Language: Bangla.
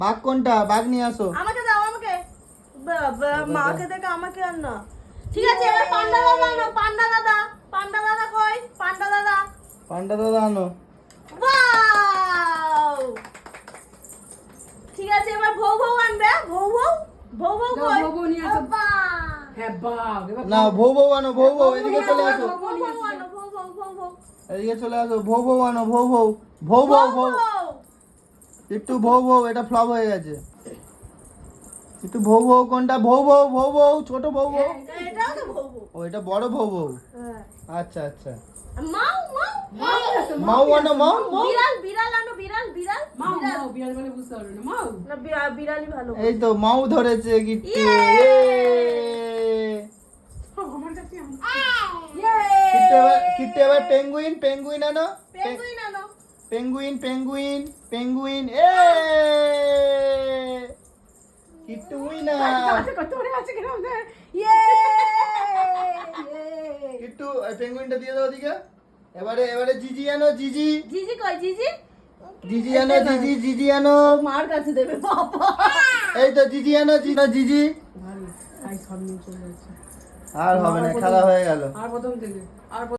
বাঘ কোনটা? বাঘ নিয়ে আসো। আমাকে দাও আমাকে। মাকে দেখে আমাকে আর না। ঠিক আছে এবার পান্ডা দাদা আনো। পান্ডা দাদা। পান্ডা দাদা কই? পান্ডা দাদা। পান্ডা দাদা আনো। ওয়াও! ঠিক আছে এবার ভৌ ভৌ আনবে। ভৌ ভৌ। ভৌ ভৌ কই? ভৌ ভৌ নিয়ে আসো। বাবা! হ্যাঁ বাপ, এবার না ভৌ ভৌ আনো, ভৌ ভৌ এদিকে চলে আসো। ভৌ ভৌ আনো। ভৌ ভৌ ভৌ ভৌ। এদিকে চলে আসো, ভৌ ভৌ আনো, ভৌ ভৌ। ভৌ ভৌ ভৌ। একটু ভৌ ভৌ, এটা ফ্লপ হয়ে গেছে। একটু ভৌ ভৌ কোনটা? ভৌ ভৌ, ভৌ ভৌ, ছোট ভৌ ভৌ। এটাও তো ভৌ ভৌ। ও এটা বড় ভৌ ভৌ। হ্যাঁ। আচ্ছা আচ্ছা। মাউ মাউ। মাউ আছে, মাউ আনো, মাউ মাউ। বিড়াল বিড়াল আনো। বিড়াল বিড়াল। মাউ মাউ, বিড়াল বলে বুঝতে পারবে না। মাউ না বিড়ালই ভালো। এই তো মাউ ধরেছে গিট্টু। ইয়ে! আমার কাছে আনো। ইয়ে! কিট্টু এবার পেঙ্গুইন, পেঙ্গুইন আনো। পেঙ্গুইন আনো। Penguin, penguin, penguin. Kittu winner. আছে কত বড় আছে কেন? ইয়ে! কিট্টু পেঙ্গুইনটা দিয়ে দাও ওদিকে। এবারে এবারে জিজি আনো, জিজি। জিজি কই জিজি? জিজি আনো, জিজি, জিজি আনো। মার কাছে দেবে বাবা। এই তো জিজি আনো, জিজি। ভালো, আই সব নিয়ে চলে যাচ্ছে। আর হবে না, খেলা হয়ে গেল। আর প্রথম থেকে আর